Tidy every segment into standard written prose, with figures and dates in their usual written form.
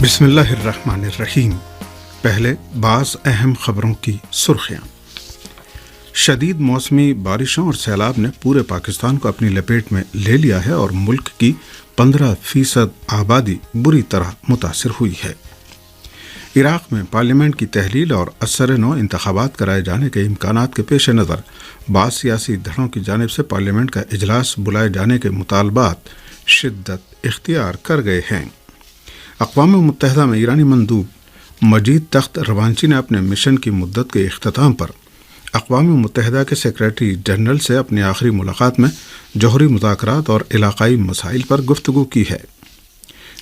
بسم اللہ الرحمن الرحیم۔ پہلے بعض اہم خبروں کی سرخیاں۔ شدید موسمی بارشوں اور سیلاب نے پورے پاکستان کو اپنی لپیٹ میں لے لیا ہے اور ملک کی 15% آبادی بری طرح متاثر ہوئی ہے۔ عراق میں پارلیمنٹ کی تحلیل اور اثر نو انتخابات کرائے جانے کے امکانات کے پیش نظر بعض سیاسی دھڑوں کی جانب سے پارلیمنٹ کا اجلاس بلائے جانے کے مطالبات شدت اختیار کر گئے ہیں۔ اقوام متحدہ میں ایرانی مندوب مجید تخت روانچی نے اپنے مشن کی مدت کے اختتام پر اقوام متحدہ کے سیکریٹری جنرل سے اپنی آخری ملاقات میں جوہری مذاکرات اور علاقائی مسائل پر گفتگو کی ہے۔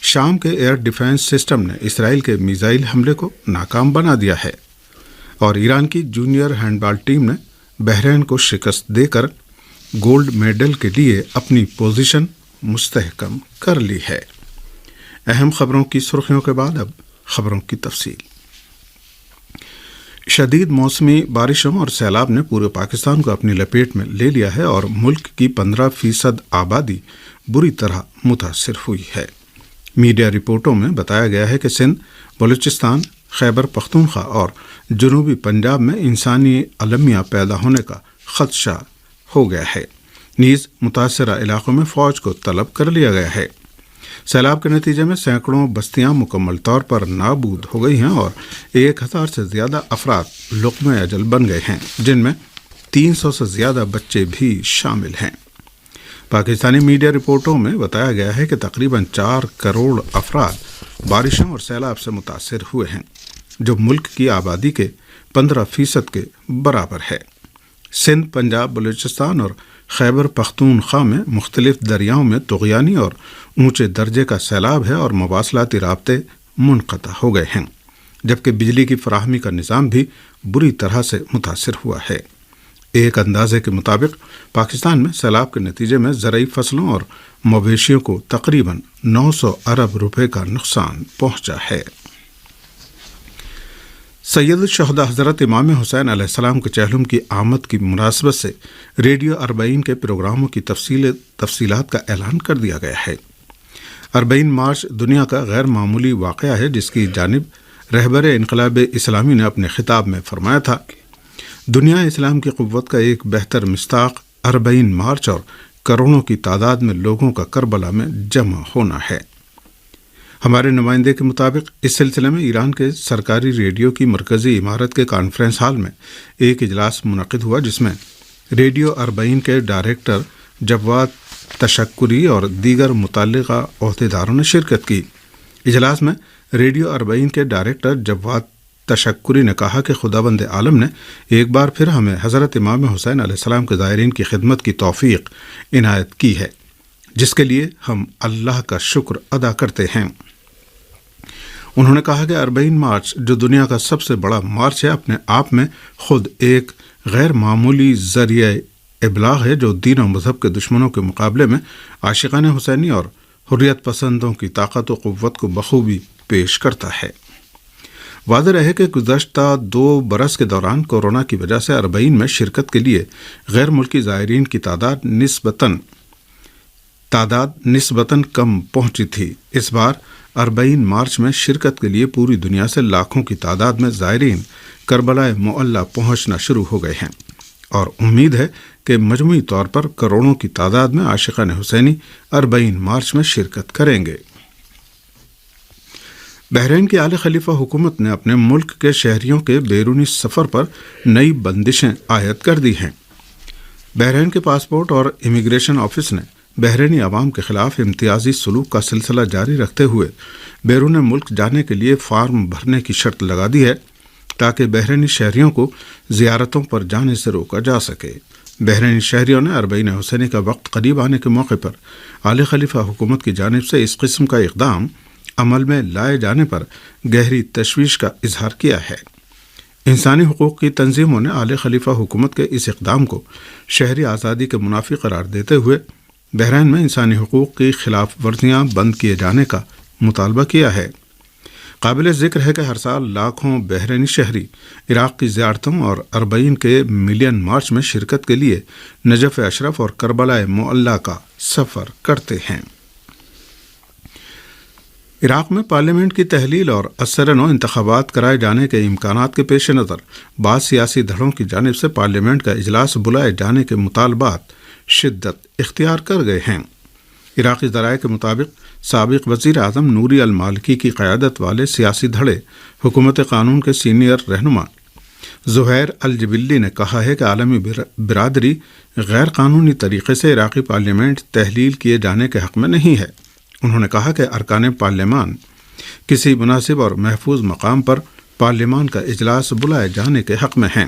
شام کے ایئر ڈیفنس سسٹم نے اسرائیل کے میزائل حملے کو ناکام بنا دیا ہے اور ایران کی جونیئر ہینڈ بال ٹیم نے بحرین کو شکست دے کر گولڈ میڈل کے لیے اپنی پوزیشن مستحکم کر لی ہے۔ اہم خبروں کی سرخیوں کے بعد اب خبروں کی تفصیل۔ شدید موسمی بارشوں اور سیلاب نے پورے پاکستان کو اپنی لپیٹ میں لے لیا ہے اور ملک کی 15% آبادی بری طرح متاثر ہوئی ہے۔ میڈیا رپورٹوں میں بتایا گیا ہے کہ سندھ، بلوچستان، خیبر پختونخوا اور جنوبی پنجاب میں انسانی المیہ پیدا ہونے کا خدشہ ہو گیا ہے، نیز متاثرہ علاقوں میں فوج کو طلب کر لیا گیا ہے۔ سیلاب کے نتیجے میں سینکڑوں بستیاں مکمل طور پر نابود ہو گئی ہیں اور 1000 سے زیادہ افراد لقمہ اجل بن گئے ہیں، جن میں 300 سے زیادہ بچے بھی شامل ہیں۔ پاکستانی میڈیا رپورٹوں میں بتایا گیا ہے کہ تقریباً 4 کروڑ افراد بارشوں اور سیلاب سے متاثر ہوئے ہیں، جو ملک کی آبادی کے 15% کے برابر ہے۔ سندھ، پنجاب، بلوچستان اور خیبر پختونخوا میں مختلف دریاؤں میں طغیانی اور اونچے درجے کا سیلاب ہے اور مواصلاتی رابطے منقطع ہو گئے ہیں، جبکہ بجلی کی فراہمی کا نظام بھی بری طرح سے متاثر ہوا ہے۔ ایک اندازے کے مطابق پاکستان میں سیلاب کے نتیجے میں زرعی فصلوں اور مویشیوں کو تقریباً 900 ارب روپے کا نقصان پہنچا ہے۔ سید الشہداء حضرت امام حسین علیہ السلام کے چہلم کی آمد کی مناسبت سے ریڈیو 40 کے پروگراموں کی تفصیلات کا اعلان کر دیا گیا ہے۔ 40 مارچ دنیا کا غیر معمولی واقعہ ہے، جس کی جانب رہبر انقلاب اسلامی نے اپنے خطاب میں فرمایا تھا، دنیا اسلام کی قوت کا ایک بہتر مصداق 40 مارچ اور کروڑوں کی تعداد میں لوگوں کا کربلا میں جمع ہونا ہے۔ ہمارے نمائندے کے مطابق اس سلسلے میں ایران کے سرکاری ریڈیو کی مرکزی عمارت کے کانفرنس ہال میں ایک اجلاس منعقد ہوا، جس میں ریڈیو 40 کے ڈائریکٹر جواد تشکری اور دیگر متعلقہ عہدیداروں نے شرکت کی۔ اجلاس میں ریڈیو 40 کے ڈائریکٹر جواد تشکری نے کہا کہ خداوند عالم نے ایک بار پھر ہمیں حضرت امام حسین علیہ السلام کے زائرین کی خدمت کی توفیق عنایت کی ہے، جس کے لیے ہم اللہ کا شکر ادا کرتے ہیں۔ انہوں نے کہا کہ 40 مارچ جو دنیا کا سب سے بڑا مارچ ہے، اپنے آپ میں خود ایک غیر معمولی ذریعہ ابلاغ ہے، جو دین و مذہب کے دشمنوں کے مقابلے میں عاشقان حسینی اور حریت پسندوں کی طاقت و قوت کو بخوبی پیش کرتا ہے۔ واضح رہے کہ گزشتہ 2 برس کے دوران کورونا کی وجہ سے 40 میں شرکت کے لیے غیر ملکی زائرین کی تعداد نسبتاً کم پہنچی تھی۔ اس بار 40 مارچ میں شرکت کے لیے پوری دنیا سے لاکھوں کی تعداد میں زائرین کربلا معلی پہنچنا شروع ہو گئے ہیں اور امید ہے کہ مجموعی طور پر کروڑوں کی تعداد میں عاشقان حسینی 40 مارچ میں شرکت کریں گے۔ بحرین کی آل خلیفہ حکومت نے اپنے ملک کے شہریوں کے بیرونی سفر پر نئی بندشیں عائد کر دی ہیں۔ بحرین کے پاسپورٹ اور امیگریشن آفس نے بحرینی عوام کے خلاف امتیازی سلوک کا سلسلہ جاری رکھتے ہوئے بیرون ملک جانے کے لیے فارم بھرنے کی شرط لگا دی ہے، تاکہ بحرینی شہریوں کو زیارتوں پر جانے سے روکا جا سکے۔ بحرینی شہریوں نے 40 حسینی کا وقت قریب آنے کے موقع پر آل خلیفہ حکومت کی جانب سے اس قسم کا اقدام عمل میں لائے جانے پر گہری تشویش کا اظہار کیا ہے۔ انسانی حقوق کی تنظیموں نے آل خلیفہ حکومت کے اس اقدام کو شہری آزادی کے منافی قرار دیتے ہوئے بحرین میں انسانی حقوق کی خلاف ورزیاں بند کیے جانے کا مطالبہ کیا ہے۔ قابل ذکر ہے کہ ہر سال لاکھوں بحرینی شہری عراق کی زیارتوں اور 40 کے ملین مارچ میں شرکت کے لیے نجف اشرف اور کربلا معلی کا سفر کرتے ہیں۔ عراق میں پارلیمنٹ کی تحلیل اور ازسر نو انتخابات کرائے جانے کے امکانات کے پیش نظر بعض سیاسی دھڑوں کی جانب سے پارلیمنٹ کا اجلاس بلائے جانے کے مطالبات شدت اختیار کر گئے ہیں۔ عراقی ذرائع کے مطابق سابق وزیر اعظم نوری المالکی کی قیادت والے سیاسی دھڑے حکومت قانون کے سینئر رہنما زہیر الجبلی نے کہا ہے کہ عالمی برادری غیر قانونی طریقے سے عراقی پارلیمنٹ تحلیل کیے جانے کے حق میں نہیں ہے۔ انہوں نے کہا کہ ارکان پارلیمان کسی مناسب اور محفوظ مقام پر پارلیمان کا اجلاس بلائے جانے کے حق میں ہیں۔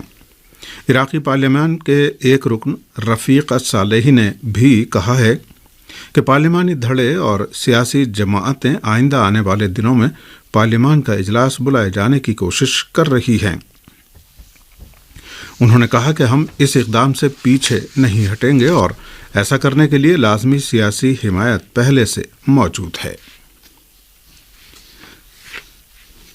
عراقی پارلیمان کے ایک رکن رفیق الصالحی نے بھی کہا ہے کہ پارلیمانی دھڑے اور سیاسی جماعتیں آئندہ آنے والے دنوں میں پارلیمان کا اجلاس بلائے جانے کی کوشش کر رہی ہیں۔ انہوں نے کہا کہ ہم اس اقدام سے پیچھے نہیں ہٹیں گے اور ایسا کرنے کے لیے لازمی سیاسی حمایت پہلے سے موجود ہے۔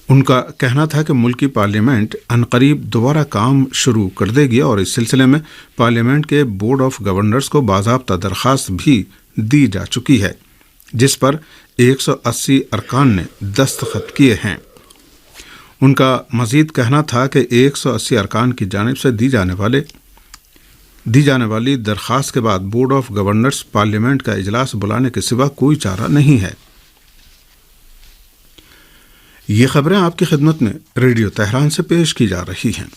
ان کا کہنا تھا کہ ملکی پارلیمنٹ عنقریب دوبارہ کام شروع کر دے گی اور اس سلسلے میں پارلیمنٹ کے بورڈ آف گورنرز کو باضابطہ درخواست بھی دی جا چکی ہے، جس پر 180 ارکان نے دستخط کیے ہیں۔ ان کا مزید کہنا تھا کہ 180 ارکان کی جانب سے دی جانے والی درخواست کے بعد بورڈ آف گورنرز پارلیمنٹ کا اجلاس بلانے کے سوا کوئی چارہ نہیں ہے۔ یہ خبریں آپ کی خدمت میں ریڈیو تہران سے پیش کی جا رہی ہیں۔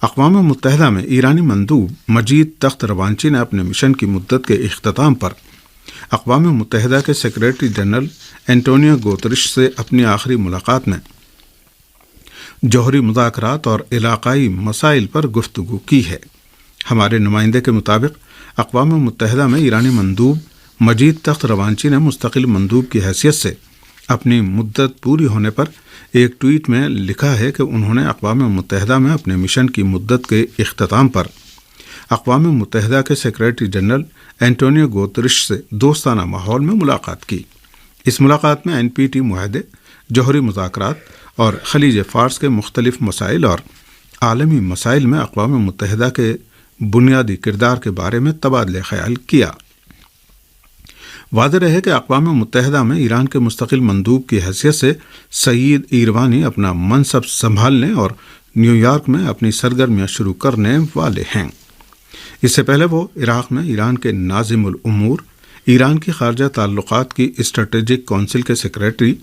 اقوام متحدہ میں ایرانی مندوب مجید تخت روانچی نے اپنے مشن کی مدت کے اختتام پر اقوام متحدہ کے سیکریٹری جنرل اینٹونیو گوترش سے اپنی آخری ملاقات میں جوہری مذاکرات اور علاقائی مسائل پر گفتگو کی ہے۔ ہمارے نمائندے کے مطابق اقوام متحدہ میں ایرانی مندوب مجید تخت روانچی نے مستقل مندوب کی حیثیت سے اپنی مدت پوری ہونے پر ایک ٹویٹ میں لکھا ہے کہ انہوں نے اقوام متحدہ میں اپنے مشن کی مدت کے اختتام پر اقوام متحدہ کے سیکریٹری جنرل اینٹونیو گوترش سے دوستانہ ماحول میں ملاقات کی۔ اس ملاقات میں NPT معاہدے، جوہری مذاکرات اور خلیج فارس کے مختلف مسائل اور عالمی مسائل میں اقوام متحدہ کے بنیادی کردار کے بارے میں تبادلہ خیال کیا۔ واضح رہے کہ اقوام متحدہ میں ایران کے مستقل مندوب کی حیثیت سے سعید ایروانی اپنا منصب سنبھالنے اور نیو یارک میں اپنی سرگرمیاں شروع کرنے والے ہیں۔ اس سے پہلے وہ عراق میں ایران کے ناظم الامور، ایران کی خارجہ تعلقات کی اسٹریٹجک کونسل کے سیکریٹری،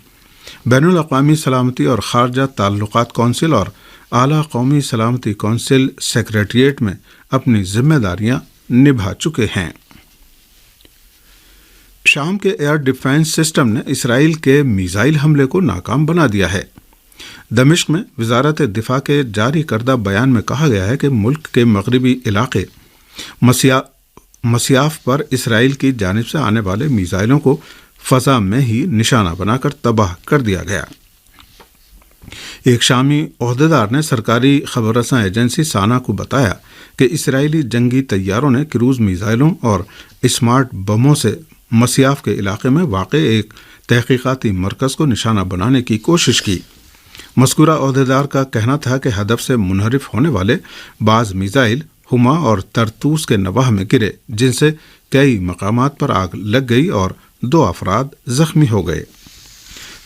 بین الاقوامی سلامتی اور خارجہ تعلقات کونسل اور اعلیٰ قومی سلامتی کونسل سیکریٹریٹ میں اپنی ذمہ داریاں نبھا چکے ہیں۔ شام کے ایئر ڈیفنس سسٹم نے اسرائیل کے میزائل حملے کو ناکام بنا دیا ہے۔ دمشق میں وزارت دفاع کے جاری کردہ بیان میں کہا گیا ہے کہ ملک کے مغربی علاقے مسیاف پر اسرائیل کی جانب سے آنے والے میزائلوں کو فضا میں ہی نشانہ بنا کر تباہ کر دیا گیا۔ ایک شامی عہدیدار نے سرکاری خبر رساں ایجنسی سانا کو بتایا کہ اسرائیلی جنگی طیاروں نے کروز میزائلوں اور اسمارٹ بموں سے مسیاف کے علاقے میں واقع ایک تحقیقاتی مرکز کو نشانہ بنانے کی کوشش کی۔ مذکورہ عہدیدار کا کہنا تھا کہ ہدف سے منحرف ہونے والے بعض میزائل ہما اور ترتوس کے نواح میں گرے، جن سے کئی مقامات پر آگ لگ گئی اور 2 افراد زخمی ہو گئے۔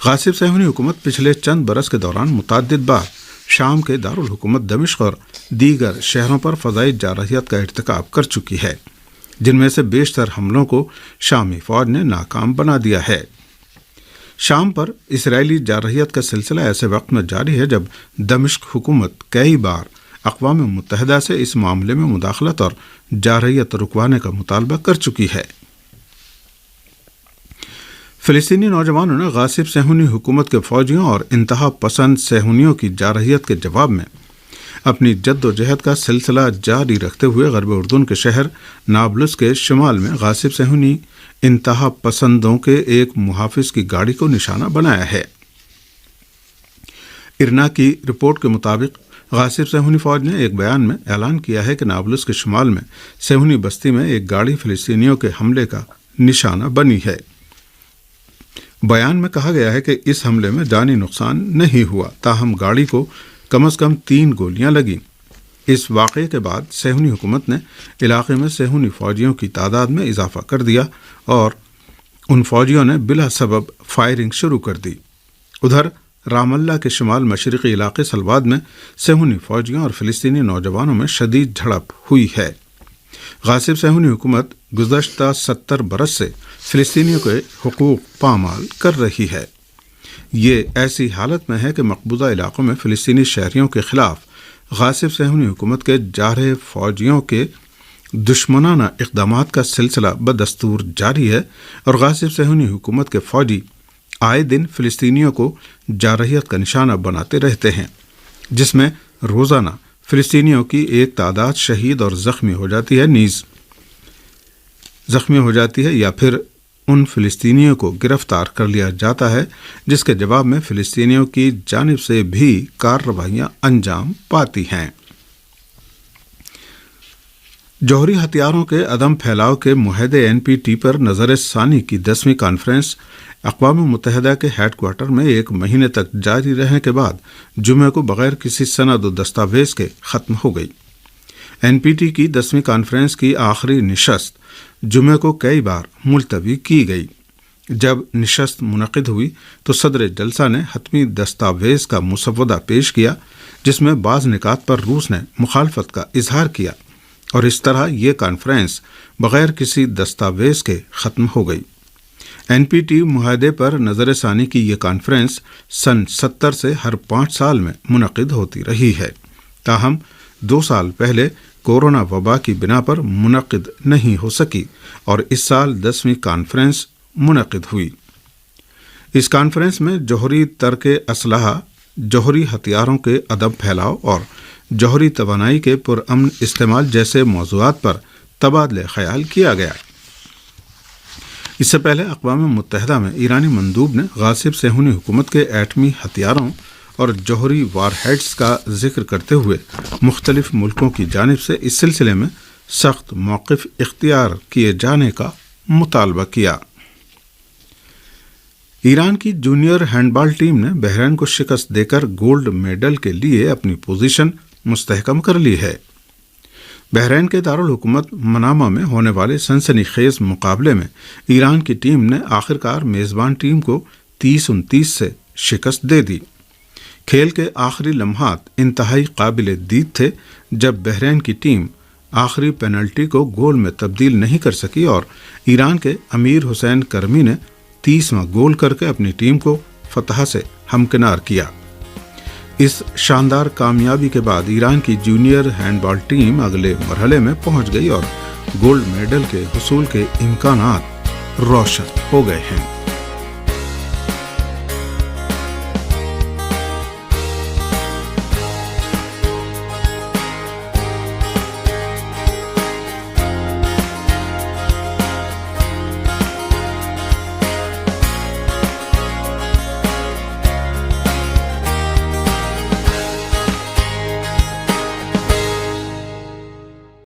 غاصب صہیونی حکومت پچھلے چند برس کے دوران متعدد بار شام کے دارالحکومت دمشق اور دیگر شہروں پر فضائی جارحیت کا ارتکاب کر چکی ہے، جن میں سے بیشتر حملوں کو شامی فوج نے ناکام بنا دیا ہے۔ شام پر اسرائیلی جارحیت کا سلسلہ ایسے وقت میں جاری ہے جب دمشق حکومت کئی بار اقوام متحدہ سے اس معاملے میں مداخلت اور جارحیت رکوانے کا مطالبہ کر چکی ہے۔ فلسطینی نوجوانوں نے غاصب صہیونی حکومت کے فوجیوں اور انتہا پسند صہیونیوں کی جارحیت کے جواب میں اپنی جد و جہد کا سلسلہ جاری رکھتے ہوئے غرب اردن کے شہر نابلس کے شمال میں غاصب صہیونی انتہا پسندوں کے ایک محافظ کی گاڑی کو نشانہ بنایا ہے۔ ارنا کی رپورٹ کے مطابق غاصب صہیونی فوج نے ایک بیان میں اعلان کیا ہے کہ نابلس کے شمال میں صہیونی بستی میں ایک گاڑی فلسطینیوں کے حملے کا نشانہ بنی ہے۔ بیان میں کہا گیا ہے کہ اس حملے میں جانی نقصان نہیں ہوا، تاہم گاڑی کو کم از کم 3 گولیاں لگیں۔ اس واقعے کے بعد صہیونی حکومت نے علاقے میں صہیونی فوجیوں کی تعداد میں اضافہ کر دیا اور ان فوجیوں نے بلا سبب فائرنگ شروع کر دی۔ ادھر رام اللہ کے شمال مشرقی علاقے سلواد میں صہیونی فوجیوں اور فلسطینی نوجوانوں میں شدید جھڑپ ہوئی ہے۔ غاصب صہیونی حکومت گزشتہ 70 برس سے فلسطینیوں کے حقوق پامال کر رہی ہے۔ یہ ایسی حالت میں ہے کہ مقبوضہ علاقوں میں فلسطینی شہریوں کے خلاف غاصب صہیونی حکومت کے جارحے فوجیوں کے دشمنانہ اقدامات کا سلسلہ بدستور جاری ہے، اور غاصب صہیونی حکومت کے فوجی آئے دن فلسطینیوں کو جارحیت کا نشانہ بناتے رہتے ہیں، جس میں روزانہ فلسطینیوں کی ایک تعداد شہید اور زخمی ہو جاتی ہے یا پھر ان فلسطینیوں کو گرفتار کر لیا جاتا ہے، جس کے جواب میں فلسطینیوں کی جانب سے بھی کارروائیاں انجام پاتی ہیں۔ جوہری ہتھیاروں کے عدم پھیلاؤ کے معاہدے NPT پر نظر ثانی کی 10ویں کانفرنس اقوام متحدہ کے ہیڈ کوارٹر میں ایک مہینے تک جاری رہنے کے بعد جمعے کو بغیر کسی سند و دستاویز کے ختم ہو گئی۔ NPT کی 10ویں کانفرنس کی آخری نشست جمعے کو کئی بار ملتوی کی گئی۔ جب نشست منعقد ہوئی تو صدر جلسہ نے حتمی دستاویز کا مسودہ پیش کیا، جس میں بعض نکات پر روس نے مخالفت کا اظہار کیا، اور اس طرح یہ کانفرنس بغیر کسی دستاویز کے ختم ہو گئی۔ NPT معاہدے پر نظر ثانی کی یہ کانفرنس سن 70 سے ہر 5 سال میں منعقد ہوتی رہی ہے، تاہم 2 سال پہلے کورونا وبا کی بنا پر منعقد نہیں ہو سکی، اور اس سال 10ویں کانفرنس منعقد ہوئی۔ اس کانفرنس میں جوہری ترک اسلحہ، جوہری ہتھیاروں کے عدم پھیلاؤ اور جوہری توانائی کے پرامن استعمال جیسے موضوعات پر تبادلہ خیال کیا گیا۔ اس سے پہلے اقوام متحدہ میں ایرانی مندوب نے غاصب صہیونی حکومت کے ایٹمی ہتھیاروں اور جوہری وار ہیڈز کا ذکر کرتے ہوئے مختلف ملکوں کی جانب سے اس سلسلے میں سخت موقف اختیار کیے جانے کا مطالبہ کیا۔ ایران کی جونیئر ہینڈ بال ٹیم نے بحرین کو شکست دے کر گولڈ میڈل کے لیے اپنی پوزیشن مستحکم کر لی ہے۔ بحرین کے دارالحکومت منامہ میں ہونے والے سنسنی خیز مقابلے میں ایران کی ٹیم نے آخرکار میزبان ٹیم کو 30-29 سے شکست دے دی۔ کھیل کے آخری لمحات انتہائی قابل دید تھے جب بحرین کی ٹیم آخری پینلٹی کو گول میں تبدیل نہیں کر سکی، اور ایران کے امیر حسین کرمی نے 30واں گول کر کے اپنی ٹیم کو فتح سے ہمکنار کیا۔ اس شاندار کامیابی کے بعد ایران کی جونیئر ہینڈ بال ٹیم اگلے مرحلے میں پہنچ گئی اور گولڈ میڈل کے حصول کے امکانات روشن ہو گئے ہیں۔